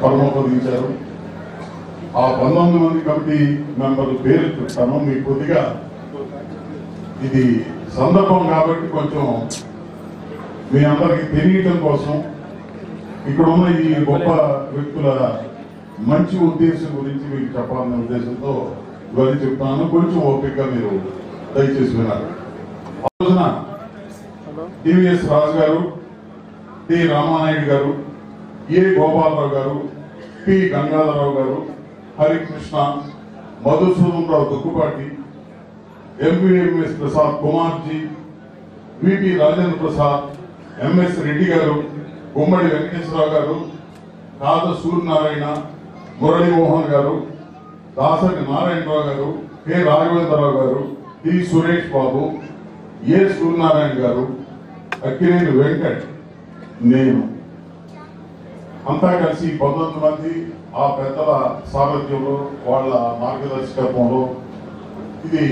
పరమోపదించారు. ఆ 19 మంది కమిటీ మెంబర్ల పేరు చెప్తాను మీకు. కొద్దిగా ఇది సందర్భం కాబట్టి కొంచెం మీ అందరికీ తెలియటం కోసం ఇక్కడ ఉన్న ఈ గొప్ప వ్యక్తుల మంచి ఉద్దేశం గురించి మీకు చెప్పాలనే ఉద్దేశంతో ఇవన్నీ చెప్తాను. కొంచెం ఓపికగా మీరు దయచేసి వినాలి. ఆ రోజున టివిఎస్ రాజు గారు, టి రామానాయుడు గారు, ఏ గోపాలరావు గారు, పి గంగాధరరావు గారు, హరికృష్ణ, మధుసూదనరావు దుక్కుపాటి, ఎంవిఎంఎస్ ప్రసాద్ కుమార్జీ, విపి రాజేంద్ర ప్రసాద్, ఎంఎస్ రెడ్డి గారు, గుమ్మడి వెంకటేశ్వరరావు గారు, కాద సూర్యనారాయణ, మురళీమోహన్ గారు, దాసరి నారాయణరావు గారు, కె రాఘవేంద్రరావు గారు, టి సురేష్ బాబు, ఏ సూర్యనారాయణ గారు, అక్కినేని వెంకట్, నేను అంతా కలిసి 19 మంది ఆ పెద్దల సారథ్యంలో వాళ్ళ మార్గదర్శకత్వంలో ఇది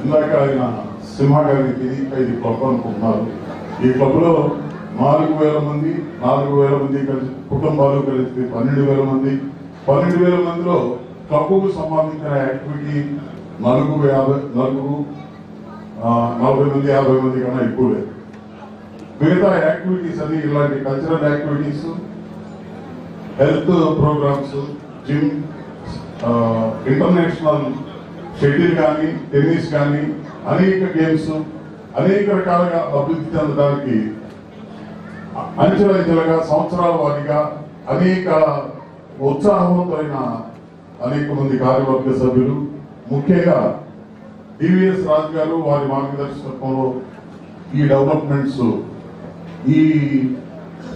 ఇందాక ఆయన సింహ గారికి తెలియక ఇది క్లబ్ అనుకుంటున్నారు. ఈ క్లబ్ లో 4,000 మంది కలిసి కుటుంబాలు కలిసి 12,000 మంది. 12,000 మందిలో క్లబ్కు సంబంధించిన యాక్టివిటీ 40 మంది 50 మంది కన్నా ఎక్కువ లేదు. మిగతా యాక్టివిటీస్ అన్ని ఇలాంటి cultural activities, health programmes, gym, international shuttle కానీ, టెన్నిస్ కానీ, అనేక గేమ్స్ అనేక రకాలుగా అభివృద్ధి చెందడానికి అంచెలంచెలుగా సంవత్సరాల వారీగా అనేక ఉత్సాహవంతమైన అనేక మంది కార్యవర్గ సభ్యులు, ముఖ్యంగా టివిఎస్ రాజు గారు వారి మార్గదర్శకత్వంలో ఈ డెవలప్మెంట్స్ ఈ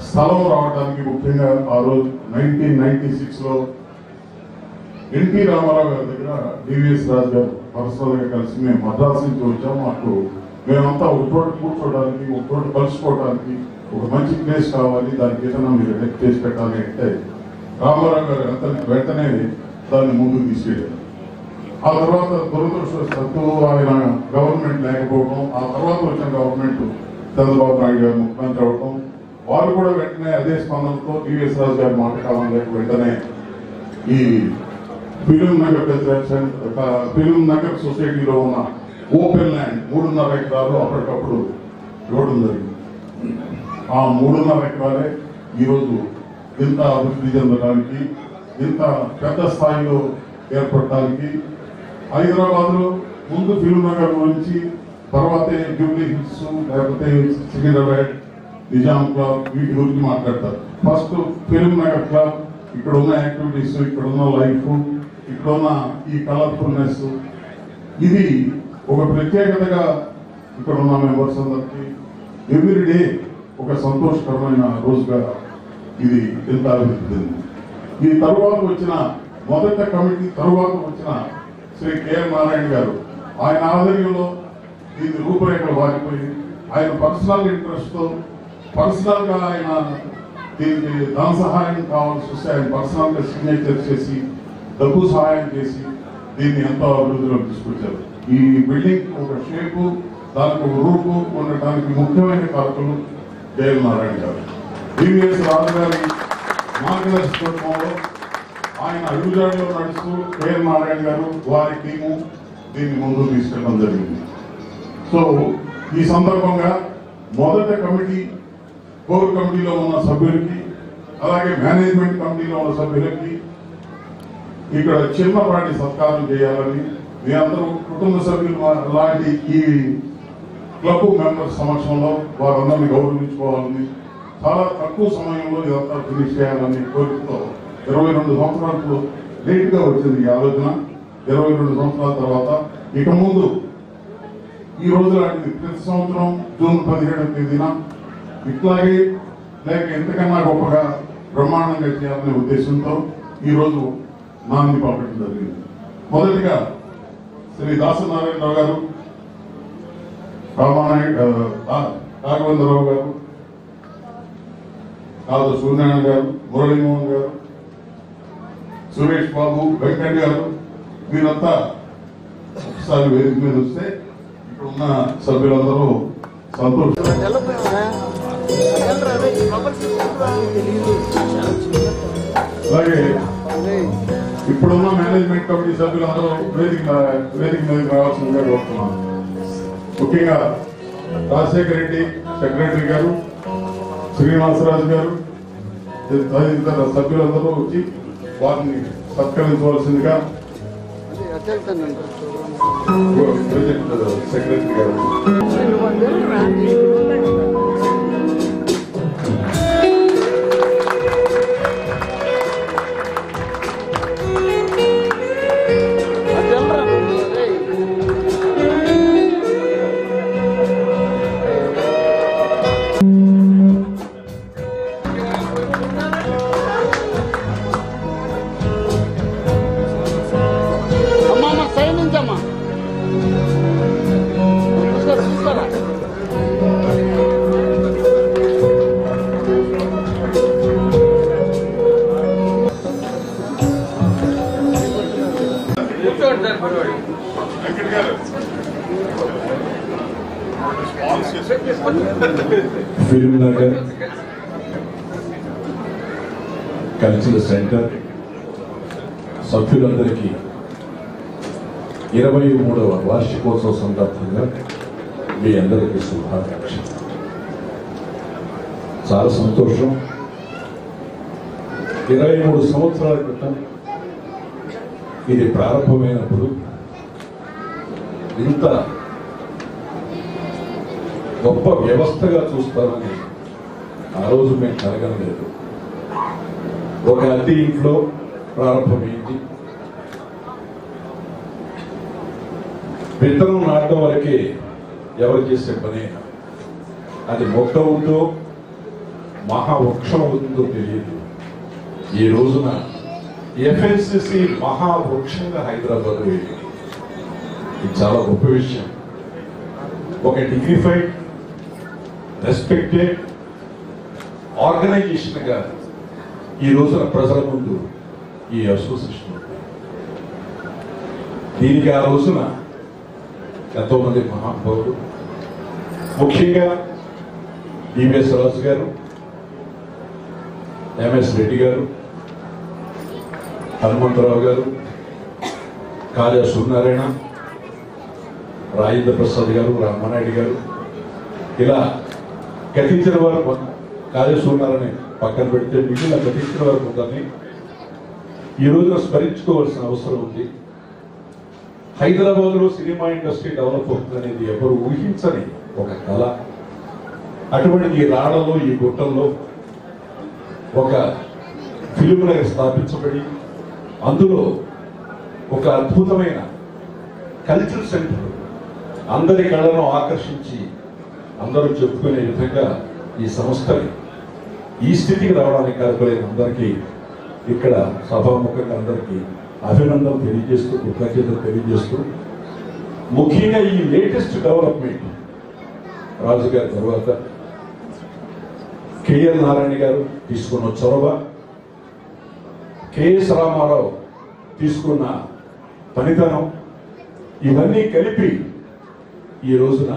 స్థలం రావడానికి ముఖ్యంగా ఆ రోజు 1996లో ఎన్టీ రామారావు గారి దగ్గర టివిఎస్ రాజు గారు పర్సనల్ గా కలిసి మేము మద్రాసు నుంచి వచ్చాము. మాకు మేమంతా ఒక చోట కూర్చోవడానికి, ఒక చోట కలుసుకోవడానికి ఒక మంచి ప్లేస్ కావాలి, దానికి ఏదైనా మీరు హెల్ప్ చేసి పెట్టాలి అంటే రామారావు గారు వెంటనే దాన్ని ముందుకు తీసుకెళ్ళారు. ఆ తర్వాత దురదృష్టవశాత్తు ఆయన గవర్నమెంట్ లేకపోవడం, ఆ తర్వాత వచ్చిన గవర్నమెంట్ చంద్రబాబు నాయుడు గారు ముఖ్యమంత్రి అవడం, వారు కూడా వెంటనే అదే స్పందనతో టివిఎస్ రాజు గారి మాట కాలం లేక వెంటనే ఈ ఫిలిం నగర్ సొసైటీలో ఉన్న ఓపెన్ ల్యాండ్ 3.5 ఎకరాలు అప్పటికప్పుడు ఇవ్వడం జరిగింది. ఆ 3.5 ఎకరాలే ఈరోజు ఇంత అభివృద్ధి చెందడానికి, ఇంత పెద్ద స్థాయిలో ఏర్పడటానికి. హైదరాబాద్ లో ముందు ఫిలిం నగర్ గురించి, తర్వాతే జూబ్లీ హిల్స్, లేకపోతే సికింద్రాబాద్, నిజాం క్లబ్, వీటి గురించి మాట్లాడతారు. ఫస్ట్ ఫిలిం నగర్ క్లబ్, ఇక్కడ ఉన్న యాక్టివిటీస్, ఇక్కడ ఉన్న లైఫ్, ఇక్కడ ఉన్న ఈ కలర్ఫుల్నెస్, ఇది ఒక ప్రత్యేకతగా ఇక్కడ ఉన్న మెంబర్స్ అందరికి ఎవ్రీడే ఒక సంతోషకరమైన రోజుగా ఇది ఎంత అభివృద్ధి చెందింది. ఈ తరువాత వచ్చిన మొదట కమిటీ తరువాత వచ్చిన శ్రీ కెఎం నారాయణ గారు, ఆయన ఆధ్వర్యంలో దీని రూపురేఖలు వారిపోయి ఆయన పర్సనల్ ఇంట్రెస్ట్ తో పర్సనల్ గా ఆయన దీనికి ధన సహాయం కావాల్సి వస్తే ఆయన పర్సనల్ గా సిగ్నేచర్ చేసి డబ్బు సహాయం చేసి దీన్ని ఎంతో అభివృద్ధిలోకి తీసుకొచ్చారు. ఈ బిల్డింగ్ ఒక షేపు, దానికి ఒక రూపు ఉండటానికి ముఖ్యమైన కారకులు కెఎం నారాయణ గారు. టివిఎస్ రాజు గారి మార్గదర్శకత్వంలో ఆయన అడుగుజాడలో నడుస్తూ కెఎం నారాయణ గారు వారి టీము దీన్ని ముందుకు తీసుకెళ్ళడం జరిగింది. సో ఈ సందర్భంగా మొదట కమిటీ, కోర్ కమిటీలో ఉన్న సభ్యులకి, అలాగే మేనేజ్మెంట్ కమిటీలో ఉన్న సభ్యులకి ఇక్కడ చిన్నపాటి సత్కారం చేయాలని, మీ అందరూ కుటుంబ సభ్యులు లాంటి ఈ క్లబ్ మెంబర్స్ సమక్షంలో వారందరినీ గౌరవించుకోవాలని, చాలా తక్కువ సమయంలో ఇదంతా ఫినిష్ చేయాలని కోరికతో 22 సంవత్సరాలకు లేట్ గా వచ్చింది ఈ ఆలోచన. 22 సంవత్సరాల తర్వాత ఇక ముందు ఈ రోజు లాంటిది ప్రతి సంవత్సరం జూన్ 17వ తేదీన ఇట్లాగే లేక ఎంతకన్నా గొప్పగా బ్రహ్మాండంగా చేయాలనే ఉద్దేశంతో ఈ రోజు నాంది పంపడం జరిగింది. మొదటిగా శ్రీ దాసనారాయణరావు గారు, రాఘవేంద్రరావు గారు, కాదు సూర్యనారాయణ గారు, మురళీమోహన్ గారు, సురేష్ బాబు, వెంకట్ గారు, మీరంతా ఒకసారి వేదిక మీద వస్తే ఇక్కడ ఉన్న సభ్యులందరూ సంతోషం. అలాగే ఇప్పుడున్న మేనేజ్మెంట్ కమిటీ సభ్యులందరూ వేదిక మీదకి రావాల్సిందిగా కోరుతున్నాను. ముఖ్యంగా రాజశేఖర రెడ్డి సెక్రటరీ గారు, శ్రీనివాసరాజు గారు తదితర సభ్యులందరూ వచ్చి వారిని సత్కరించవలసిందిగా సెక్రటరీ గారు. ఫిల్మ్ నగర్ కల్చరల్ సెంటర్ సభ్యులందరికీ 23వ వార్షికోత్సవ సందర్భంగా మీ అందరికీ శుభాకాంక్షలు. చాలా సంతోషం. 23 సంవత్సరాల క్రితం ఇది ప్రారంభమైనప్పుడు ఇంత గొప్ప వ్యవస్థగా చూస్తామని ఆ రోజు మేము కలగలేదు. ఒక అద్దె ఇంట్లో ప్రారంభమైంది. విత్తనం నాటడం వరకే ఎవరు చేసే పని, అది మొక్క ఉందో మహావృక్షం అవుతుందో తెలియదు. ఈ రోజున ఎఫ్ఎన్సిసి మహావృక్షంగా హైదరాబాద్ వెళ్ళింది. ఇది చాలా గొప్ప విషయం. ఒక డిగ్నిఫైడ్ రెస్పెక్టెడ్ ఆర్గనైజేషన్ గా ఈ రోజున ప్రజల ముందు ఈ అసోసియేషన్ ఉంది. దీనికి ఆ రోజున ఎంతో మంది మహానుభావులు, ముఖ్యంగా డివిఎస్ రాజు గారు, ఎంఎస్ రెడ్డి గారు, హనుమంతరావు గారు, కాళా సూర్యనారాయణ, రాజేంద్ర ప్రసాద్ గారు, రామనాయుడు గారు, ఇలా గతించిన వారు కాళా సూర్యనారాయణ పక్కన పెడితే మిగిలిన గతించిన వారు ఉందని ఈ రోజున స్మరించుకోవాల్సిన అవసరం ఉంది. హైదరాబాద్ లో సినిమా ఇండస్ట్రీ డెవలప్ అవుతుందనేది ఎవరు ఊహించని ఒక కళ. అటువంటి ఈ రాళ్లలో, ఈ గుట్టల్లో ఒక ఫిల్మ్ నగర్ స్థాపించబడి అందులో ఒక అద్భుతమైన కల్చరల్ సెంటర్ అందరి కళను ఆకర్షించి అందరూ చెప్పుకునే విధంగా ఈ సంస్థని ఈ స్థితికి రావడానికి కారణమైన అందరికీ ఇక్కడ సభాముఖంగా అందరికీ అభినందనలు తెలియజేస్తూ, కృతజ్ఞతలు తెలియజేస్తూ, ముఖ్యంగా ఈ లేటెస్ట్ డెవలప్మెంట్ రాజు గారి తర్వాత కేఎల్ నారాయణ గారు తీసుకున్న చొరవ, కెఎస్ రామారావు తీసుకున్న పనితనం, ఇవన్నీ కలిపి ఈ రోజున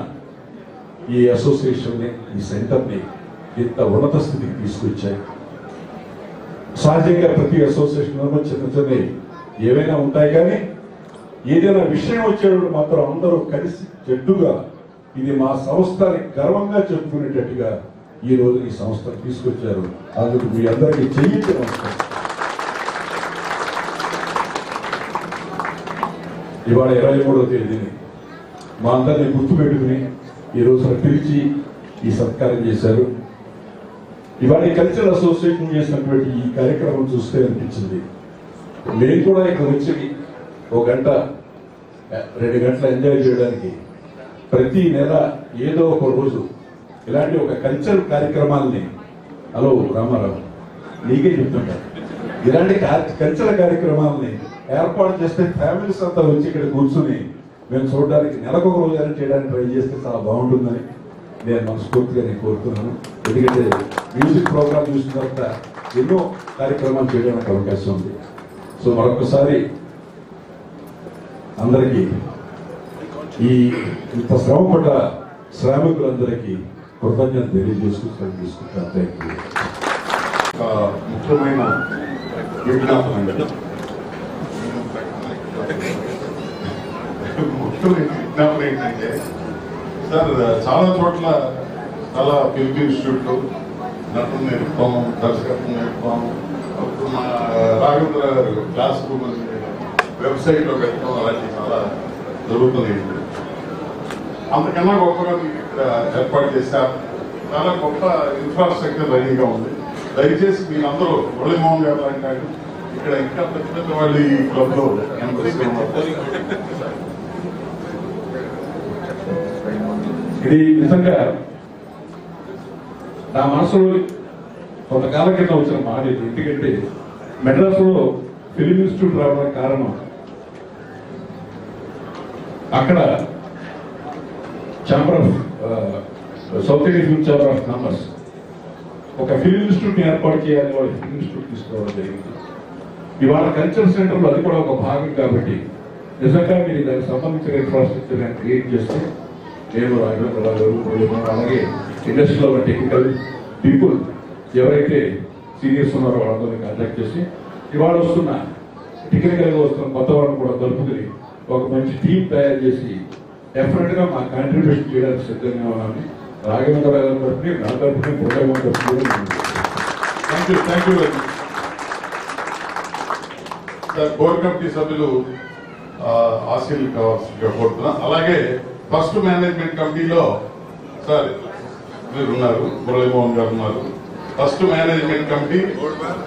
ఈ అసోసియేషన్ని, ఈ సెంటర్ని ఇంత ఉన్నత స్థితికి తీసుకొచ్చాయి. సహజంగా ప్రతి అసోసియేషన్లో చిన్న చిన్నవి ఏవైనా ఉంటాయి, కానీ ఏదైనా విషయం వచ్చేటప్పుడు మాత్రం అందరూ కలిసి జట్టుగా ఇది మా సంస్థని గర్వంగా చెప్పుకునేటట్టుగా ఈ రోజు ఈ సంస్థను తీసుకొచ్చారు. అందుకు మీ అందరికీ చెయ్యించి నమస్కారం. ఇవాళ 23వ తేదీని మా అందరినీ గుర్తుపెట్టుకుని ఈ రోజున పిలిచి ఈ సత్కారం చేశారు. ఇవాళ కల్చరల్ అసోసియేషన్ చేసినటువంటి ఈ కార్యక్రమం చూస్తే అనిపించింది, మేము కూడా ఇక్కడ వచ్చి 1 గంట 2 గంటలు ఎంజాయ్ చేయడానికి ప్రతి నెల ఏదో ఒక రోజు ఇలాంటి ఒక కల్చరల్ కార్యక్రమాలని, హలో రామారావు నీకే చెప్తుంటారు, ఇలాంటి కల్చరల్ కార్యక్రమాలని ఏర్పాటు చేస్తే ఫ్యామిలీస్ అంతా వచ్చి ఇక్కడ కూర్చుని మేము చూడడానికి నెలకు 1 రోజు చేయడానికి ట్రై చేస్తే చాలా బాగుంటుందని నేను మనస్ఫూర్తిగా నేను కోరుతున్నాను. ఎందుకంటే మ్యూజిక్ ప్రోగ్రామ్ చూసిన తర్వాత ఎన్నో కార్యక్రమాలు చేయడానికి అవకాశం ఉంది. సో మరొకసారి అందరికీ ఈ ఇంత శ్రమపడ్డ శ్రామికులందరికీ కృతజ్ఞత తెలియజేసుకుంటాను. ముఖ్యమైన విజ్ఞాపన ముఖ్యమైన విజ్ఞాపన ఏంటంటే సార్ చాలా చోట్ల చాలా ఫిల్మ్ ఇన్స్టిట్యూట్లు నటన నేర్పుతాము, దర్శకత్వం నేర్పుతాము. అప్పుడు మా రాఘవేంద్ర గారు క్లాస్ రూమ్ వెబ్సైట్లో పెట్టడం అలాంటివి చాలా జరుగుతున్నాయి. అంతకన్నా గొప్పగా మీకు ఇక్కడ ఏర్పాటు చేశారు. చాలా గొప్ప ఇన్ఫ్రాస్ట్రక్చర్ రెడీగా ఉంది. దయచేసి మీరందరూ మురళీమోహన్ గారు అంటారు ఇక్కడ ఇంకా పెద్ద పెద్ద వాళ్ళు ఈ క్లబ్ లో ఇది నిజంగా నా మనసులో కొంతకాలం కింద వచ్చిన మాట ఇది. ఎందుకంటే మెడ్రాస్లో ఫిలిం ఇన్స్టిట్యూట్ రావడానికి కారణం అక్కడ chamber of south Indian film chamber of commerce ఒక ఫిలిం ఇన్స్టిట్యూట్ ఏర్పాటు చేయాలని వాళ్ళు ఫిలిం ఇన్స్టిట్యూట్ తీసుకోవడం జరిగింది. ఇవాళ కల్చరల్ సెంటర్లో అది కూడా ఒక భాగం కాబట్టి నిజంగా మీరు దానికి సంబంధించిన ఇన్ఫ్రాస్ట్రక్చర్ క్రియేట్ చేస్తే నేను అలాగే ఇండస్ట్రీలో ఉన్న టెక్నికల్ పీపుల్ ఎవరైతే సీనియర్స్ ఉన్నారో వాళ్ళందరినీ కాంటాక్ట్ చేసి ఇవాళ వస్తున్న టెక్నికల్గా వస్తున్న కొత్త వాళ్ళని కూడా కలుపుకుని ఒక మంచి టీం తయారు చేసి డెఫినెట్ గా మా కాంట్రిబ్యూషన్ చేయడానికి సిద్ధంగా ఉన్నామని రాఘవేంద్ర గారు తరఫుని నా తరఫున thank you sir. Board committee సభ్యులు ఆశీలు కావాల్సిందిగా కోరుతున్నా. అలాగే ఫస్ట్ మేనేజ్మెంట్ కమిటీలో సార్ మీరు ఉన్నారు, మురళీమోహన్ గారు ఉన్నారు. ఫస్ట్ మేనేజ్మెంట్ కమిటీ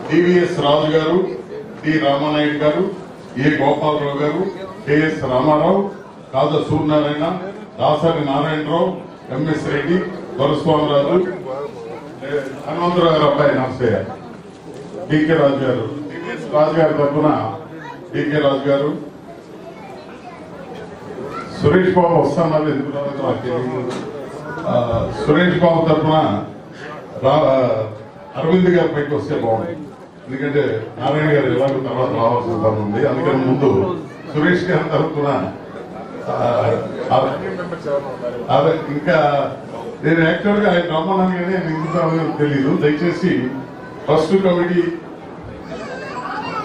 టివిఎస్ రాజు గారు, టి రామానాయుడు గారు, ఏ గోపాలరావు గారు, కెఎస్ రామారావు, కాజా సూర్యనారాయణ, దాసరి నారాయణరావు, ఎంఎస్ రెడ్డి, దొరస్వామిరాజు, హనుమంతరావు గారు అబ్బాయి నమస్తే, డికే రాజు గారు, రాజు గారి తరఫున డికే రాజు గారు, సురేష్ బాబు వస్తున్నారు ఎందుకు నాకు తెలియదు. సురేష్ బాబు తరఫున అరవింద్ గారి పైకి వస్తే బాగుంది. ఎందుకంటే నారాయణ గారు ఎలాగో తర్వాత రావాల్సి ఉంది. అందుకని ముందు సురేష్ గారి తరఫున అదే ఇంకా నేను యాక్చువల్గా ఆయన రమ్మన్నాను కానీ ఆయన ఎందుకు తెలీదు. దయచేసి ఫస్ట్ కమిటీ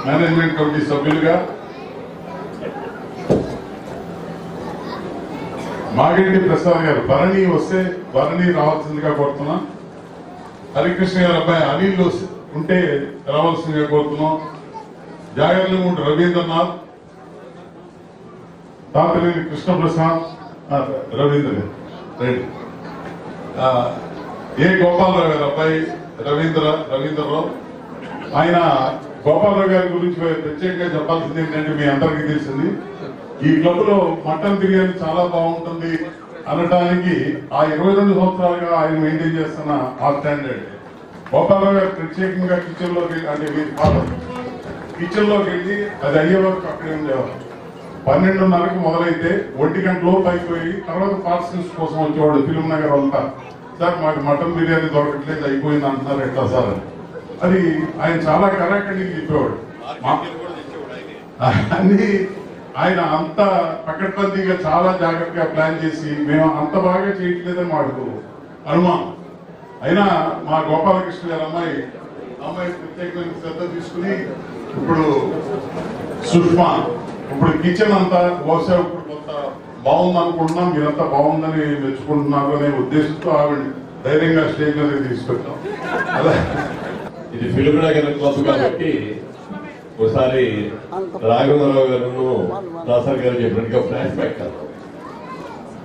మేనేజ్మెంట్ కమిటీ సభ్యులుగా మాగంటి ప్రసాద్ గారు, భరణి వస్తే భరణి రావాల్సిందిగా కోరుతున్నాం. హరికృష్ణ గారు అబ్బాయి అనిల్ ఉంటే రావాల్సిందిగా కోరుతున్నాం. జాగర్లమూడి రవీంద్రనాథ్, తాతలేని కృష్ణప్రసాద్, రవీంద్ర రెడ్డి, ఏ గోపాలరావు గారు అబ్బాయి రవీంద్రరావు. ఆయన గోపాలరావు గారి గురించి ప్రత్యేకంగా చెప్పాల్సింది ఏంటంటే మీ అందరికీ తెలిసింది ఈ క్లబ్ లో మటన్ బిర్యానీ చాలా బాగుంటుంది అనడానికి ఆ 22 సంవత్సరాలుగా ఆయన మెయింటైన్ చేస్తున్న ఆ స్టాండర్డ్. గోపాలరావు గారు ప్రత్యేకంగా కిచెన్ లోకి అంటే మీరు ఫాదర్ కిచెన్ లోకి వెళ్ళి అది అయ్యే వరకు అక్కడే ఉండేవారు. 12:30కి మొదలైతే 1 గంటలోపు అయిపోయి తర్వాత పార్సల్స్ కోసం వచ్చేవాడు ఫిల్మ్ నగర్ అంతా. సార్ మాకు మటన్ బిర్యానీ దొరకట్లేదు అయిపోయింది అంటున్నారు ఎట్లా సార్ అని. అది ఆయన చాలా కరాఖండి చెప్పేవాడు. అన్ని ఆయన అంత పకడ్బందీగా చాలా జాగ్రత్తగా ప్లాన్ చేసి మేము అంత బాగా చేయట్లేదని మాకు అనుమానం. అయినా మా గోపాలకృష్ణ గారు అమ్మాయి ప్రత్యేకమైన శ్రద్ధ తీసుకుని ఇప్పుడు సుష్మా ఇప్పుడు కిచెన్ అంతా బహుశా ఇప్పుడు కొంత బాగుంది అనుకుంటున్నాం, మీరంతా బాగుందని మెచ్చుకుంటున్నారు అనే ఉద్దేశంతో ఆవిడ ధైర్యంగా స్టేజ్ మీద తీసుకొచ్చాం. అలా ఇది ఫిల్మ్ నగర్ క్లబ్ కాబట్టి ఒకసారి రాఘవేంద్రరావు గారు దాసర్ గారు చెప్పినట్టుగా ఫ్లాష్ బ్యాక్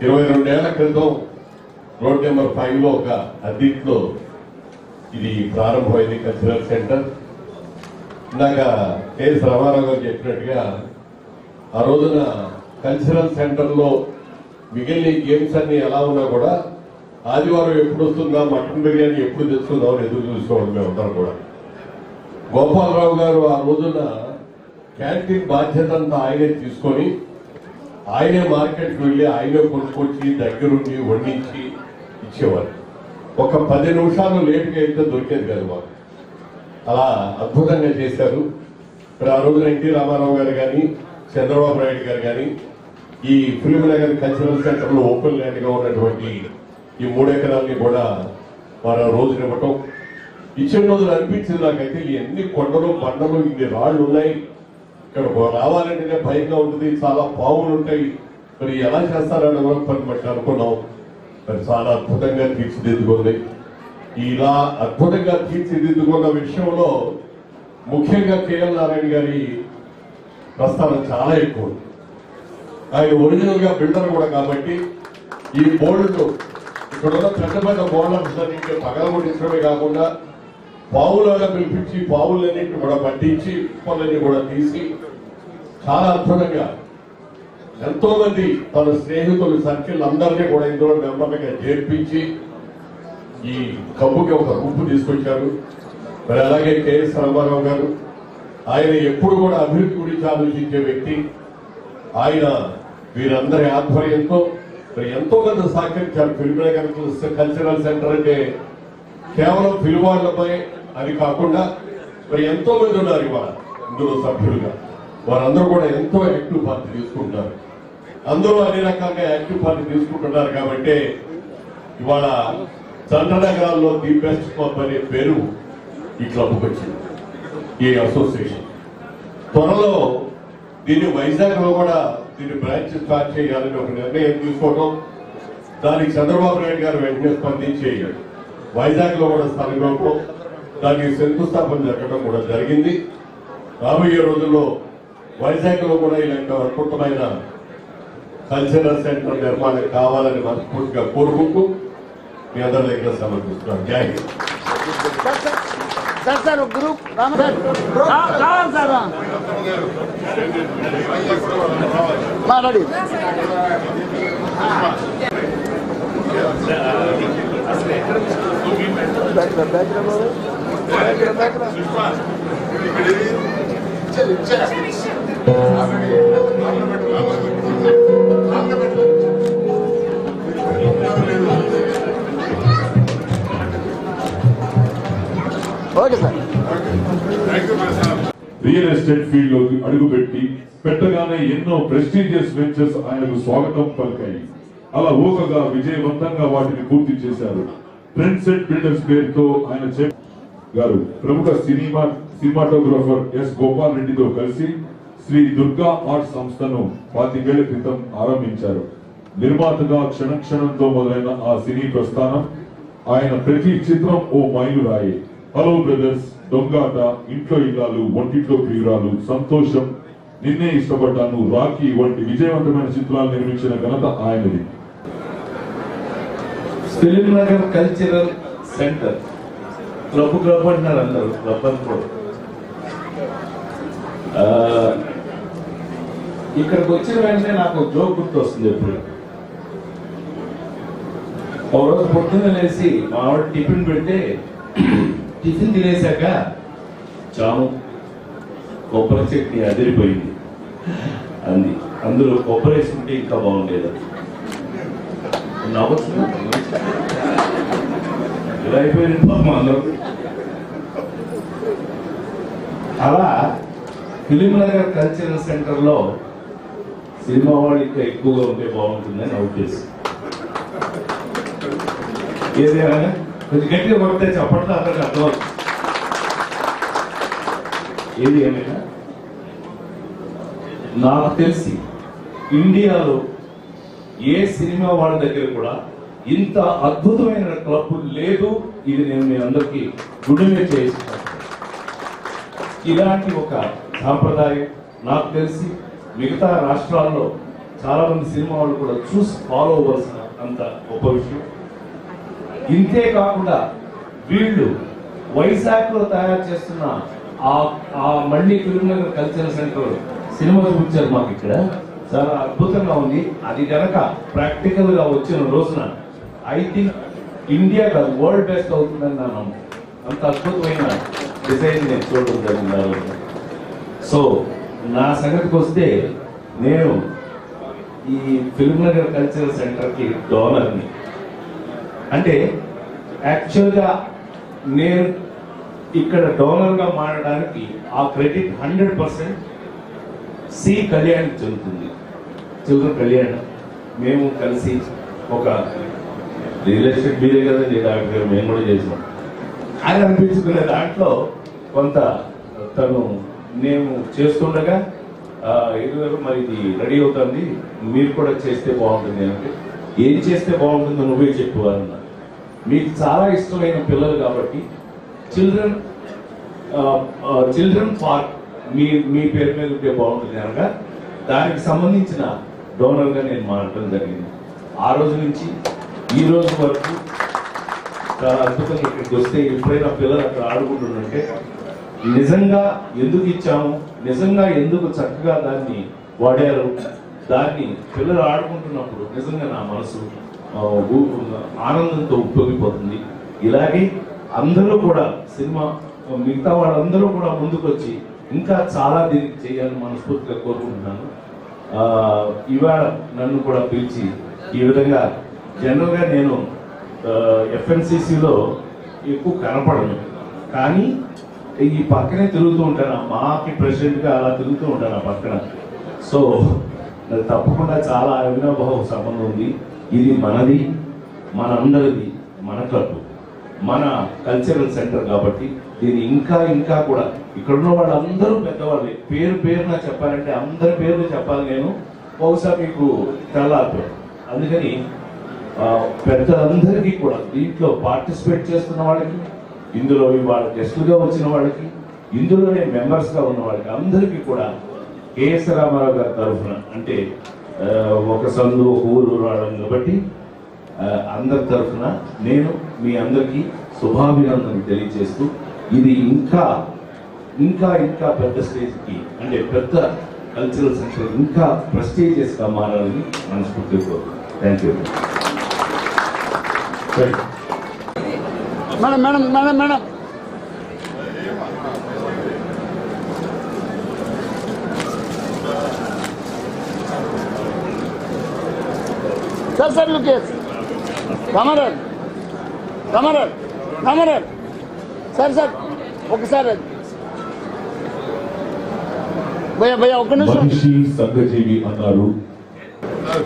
22 ఏళ్ల క్రితం రోడ్ నెంబర్ 5లో ఒక అద్దీట్లో ఇది ప్రారంభమైంది కల్చరల్ సెంటర్. ఇందాక కెఎస్ రామారావు గారు చెప్పినట్టుగా ఆ రోజున కల్చరల్ సెంటర్లో మిగిలిన గేమ్స్ అన్ని ఎలా ఉన్నా కూడా ఆదివారం ఎప్పుడు వస్తుందా మటన్ బిర్యానీ ఎప్పుడు తెచ్చుకుందాం అని ఎదురు చూసుకోవడం మేమందరం కూడా. గోపాలరావు గారు ఆ రోజున క్యాంటీన్ బాధ్యత అంతా ఆయనే తీసుకొని ఆయనే మార్కెట్కి వెళ్ళి ఆయనే కొనుక్కొచ్చి దగ్గరుండి వండించి ఇచ్చేవారు. ఒక 10 నిమిషాలు లేట్గా అయితే దొరికేది కాదు మాకు. అలా అద్భుతంగా చేశారు. ఇప్పుడు ఆ రోజున ఎన్టీ రామారావు గారు కానీ చంద్రబాబు నాయుడు గారు కానీ ఈ ఫిల్మ్ నగర్ కల్చరల్ సెంటర్ లో ఓపెన్ ల్యాండ్ గా ఉన్నటువంటి ఈ 3 ఎకరాలని కూడా వారు రోజునివ్వటం, ఇచ్చిన రోజులు అనిపించింది నాకైతే ఎన్ని కొండలు బండలు ఇన్ని రాళ్ళు ఉన్నాయి, ఇక్కడ రావాలంటేనే భయంగా ఉంటుంది, చాలా పావులు ఉంటాయి, మరి ఎలా చేస్తారని డెవలప్మెంట్ బట్టి అనుకున్నాం. మరి చాలా అద్భుతంగా తీర్చిదిద్దుకుంది. ఇలా అద్భుతంగా తీర్చిదిద్దుకున్న విషయంలో ముఖ్యంగా కేఎల్ నారాయణ గారి ప్రస్థానం చాలా ఎక్కువ. ఆయన ఒరిజినల్ గా బిల్డర్ కూడా కాబట్టి ఈ బోర్డులు ఇక్కడ ఉన్న పెద్ద పెద్ద బోర్డర్స్ అన్నింటినీ పగలగొట్టించడమే కాకుండా పావులుగా పిలిపించి పావులన్నింటినీ కూడా పట్టించి పనులన్నీ కూడా తీసి చాలా అద్భుతంగా ఎంతో మంది తన స్నేహితులు సర్కిల్ అందరినీ కూడా ఇందులో మెంబర్గా చేర్పించి ఈ కబ్బుకి ఒక రూపు తీసుకొచ్చారు. మరి అలాగే కెఎస్ రామారావు గారు, ఆయన ఎప్పుడు కూడా అభివృద్ధి గురించి ఆలోచించే వ్యక్తి. ఆయన వీరందరి ఆధ్వర్యంతో మరి ఎంతో మంది సహకరించారు. ఫిల్మ్నగర్ కల్చరల్ సెంటర్ అంటే కేవలం ఫిల్మ్ వాళ్ళపై అది కాకుండా మరి ఎంతో మంది ఉన్నారు ఇవాళ ఇందులో సభ్యులుగా. వారందరూ కూడా ఎంతో యాక్టివ్ పార్టీ తీసుకుంటున్నారు. అందరూ అన్ని రకాలుగా యాక్టివ్ పార్టీ తీసుకుంటున్నారు కాబట్టి ఇవాళ చంద్రనగరాల్లో ది బెస్ట్ క్లబ్ అనే పేరు ఈ క్లబ్కి వచ్చింది, ఈ అసోసియేషన్. త్వరలో దీన్ని వైజాగ్ లో కూడా దీన్ని బ్రాంచ్ స్టార్ట్ చేయాలని ఒక నిర్ణయం తీసుకోవడం, దానికి చంద్రబాబు నాయుడు గారు వెంటనే స్పందించి వైజాగ్ లో కూడా స్థలం ఇవ్వడం, దానికి శంకుస్థాపన జరగడం కూడా జరిగింది. రాబోయే రోజుల్లో వైజాగ్ లో కూడా ఇలాంటి అద్భుతమైన కల్చరల్ సెంటర్ నిర్మాణం కావాలని మనస్ఫూర్తిగా కోరుకుంటూ మీ అందరి దగ్గర సమర్పిస్తున్నాను. జై హింద్. సార్ గ్రూప్ సార్ మాట్లాడి okay sir. Real estate field లోకి అడుగుపెట్టి పెట్టగానే ఎన్నో ప్రెస్టీజియస్ వెంచర్స్ ఆయనకు స్వాగతం పలికాయి. అలా ఊకగా విజయవంతంగా వాటిని పూర్తి చేశారు. ట్రెండ్ సెట్ బిల్డర్స్ పేరుతో ఆయన గారు ప్రముఖ సినిమాటోగ్రాఫర్ ఎస్ గోపాల్ రెడ్డితో కలిసి శ్రీ దుర్గా ఆర్ట్ సంస్థను 25 ఏళ్ల క్రితం ఆరంభించారు. నిర్మాతగా క్షణక్షణంతో మొదలైన ఆ సినీ ప్రస్థానం ఆయన ప్రతి చిత్రం ఓ మైలురాయి. హలో బ్రదర్స్, దొంగాట, ఇంట్లో ఇల్లాలు, ఒంటిట్లో ప్రియురాలు, సంతోషం, నిన్నే ఇష్టపడ్డాను, రాఖీ వంటి విజయవంతమైన చిత్రాలు నిర్మించిన ఘనత ఆయనది. ఫిల్మ్నగర్ కల్చరల్ సెంటర్ క్లబ్ అంటున్నారు అందరూ, క్లబ్ అనుకోరు. ఇక్కడికి వచ్చిన వెంటనే నాకు జోక్ గుర్తు వస్తుంది. ఎప్పుడు ఒక రోజు పొద్దున్న లేసి మా ఆవిడ టిఫిన్ పెడితే టిఫిన్ తినేశాక చాము కొబ్బరి చట్నీ అదిరిపోయింది అంది. అందులో కొబ్బరి వేసుకుంటే ఇంకా బాగుండేది. నవ్వచ్చు ఇలా అయిపోయింది పాపం అందరూ. అలా ఫిల్మ్నగర్ కల్చరల్ సెంటర్ లో సినిమా వాళ్ళు ఇంకా ఎక్కువగా ఉంటే బాగుంటుందని నా ఉద్దేశం. ఏదైనా కొంచెం గట్టిగా కొడితే చెప్పట్లో అందరికి అర్థమవుతుంది. ఏది ఏమైనా నాకు తెలిసి ఇండియాలో ఏ సినిమా వాళ్ళ దగ్గర కూడా ఇంత అద్భుతమైన క్లబ్ లేదు. ఇది నేను మీ అందరికీ గుడిమే చేస్తున్నాను. ఇలాంటి ఒక సాంప్రదాయం నాకు తెలిసి మిగతా రాష్ట్రాల్లో చాలా మంది సినిమా వాళ్ళు కూడా చూసి ఫాలో అవ్వాల్సిన అంత గొప్ప విషయం. ఇంతే కాకుండా వీళ్ళు వైజాగ్ లో తయారు చేస్తున్న ఆ మళ్ళీ ఫిల్మ్నగర్ కల్చరల్ సెంటర్ సినిమా చూపించారు మాకు ఇక్కడ, చాలా అద్భుతంగా ఉంది. అది కనుక ప్రాక్టికల్ గా వచ్చిన రోజున ఐ థింక్ ఇండియా కాదు వరల్డ్ బెస్ట్ అవుతుందని నా నమ్మకం. అంత అద్భుతమైన డిజైన్ నేను చూడడం జరిగింది. సో నా సంగతికి వస్తే నేను ఈ ఫిల్మ్నగర్ కల్చరల్ సెంటర్కి డోనర్ని. అంటే యాక్చువల్గా నేను ఇక్కడ డోనర్గా మారడానికి ఆ క్రెడిట్ 100% సి కళ్యాణ్కి చెందుతుంది. చిల్డ్రన్ కళ్యాణ్ మేము కలిసి ఒక రియల్ ఎస్టేట్ మీరే కదండి డాక్టర్ గారు, మేము కూడా చేసాం. అని అనిపించుకునే దాంట్లో కొంత తను నేను చేస్తుండగా ఇదివరకు మరి ఇది రెడీ అవుతుంది, మీరు కూడా చేస్తే బాగుంటుంది అంటే, ఏం చేస్తే బాగుంటుందో నువ్వే చెప్పు అన్న. మీకు చాలా ఇష్టమైన పిల్లలు కాబట్టి చిల్డ్రన్ పార్క్ మీ పేరు మీద ఉంటే బాగుంటుంది అనగా దానికి సంబంధించిన డోనర్గా నేను మాట్లాడడం జరిగింది. ఆ రోజు నుంచి ఈ రోజు వరకు చాలా అద్భుతంగా ఇక్కడికి వస్తే ఎప్పుడైనా పిల్లలు అక్కడ ఆడుకుంటుందంటే నిజంగా ఎందుకు ఇచ్చాము, నిజంగా ఎందుకు చక్కగా దాన్ని వాడారు, దాన్ని పిల్లలు ఆడుకుంటున్నప్పుడు నిజంగా నా మనసు ఆనందంతో ఉప్పొంగిపోతుంది. ఇలాగే అందరూ కూడా సినిమా మిగతా వాళ్ళందరూ కూడా ముందుకు వచ్చి ఇంకా చాలా దీనికి చేయాలని మనస్ఫూర్తిగా కోరుకుంటున్నాను. ఇవాళ నన్ను కూడా పిలిచి ఈ విధంగా జనరల్గా నేను FNCCలో ఎక్కువ కనపడను, కానీ ఈ పక్కనే తిరుగుతూ ఉంటాను, మాకి ప్రెసిడెంట్గా అలా తిరుగుతూ ఉంటాను ఆ పక్కన. సో తప్పకుండా చాలా అవినాభావ సంబంధం ఉంది. ఇది మనది, మనందరిది, మన క్లబ్, మన కల్చరల్ సెంటర్ కాబట్టి దీన్ని ఇంకా ఇంకా కూడా ఇక్కడున్న వాళ్ళందరూ పెద్దవాళ్ళే. పేరున చెప్పాలంటే అందరి పేర్లు చెప్పాలి నేను, బహుశా మీకు తెల్లారు. అందుకని పెద్దలందరికీ కూడా దీంట్లో పార్టిసిపేట్ చేస్తున్న వాళ్ళకి, ఇందులో ఇవాళ గెస్టులుగా వచ్చిన వాళ్ళకి, ఇందులోనే మెంబర్స్గా ఉన్న వాళ్ళకి అందరికీ కూడా KS రామారావు గారి తరఫున, అంటే ఒక సందు ఒక ఊరు రావడం కాబట్టి అందరి తరఫున నేను మీ అందరికీ శుభాభినందనలు తెలియజేస్తూ ఇది ఇంకా ఇంకా ఇంకా పెద్ద స్టేజ్కి, అంటే పెద్ద కల్చరల్ సెంటర్ ఇంకా ప్రెస్టీజియస్గా మారాలని మనస్ఫూర్తిగా కోరుతున్నాను. Thank you. Madam madam madam madam sir Lukesh Ramarao Ramarao Ramarao sir ఒకసారి భయ్యా ఒక్క నిమిషం. మనిషి సంఘజీవి అన్నారు.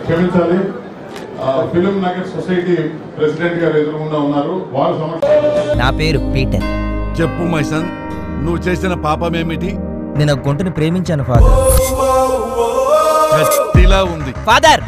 క్షమించాలి, ఫిలిం నగర్ సొసైటీ ప్రెసిడెంట్ గారు ఎదురుగుండా ఉన్నారు. వారు నా పేరు పీటర్. చెప్పు మైసన్, నువ్వు చేసిన పాపమేమిటి? నేను ఒక గుంటను ప్రేమించాను ఫాదర్. కత్తిలా ఉంది ఫాదర్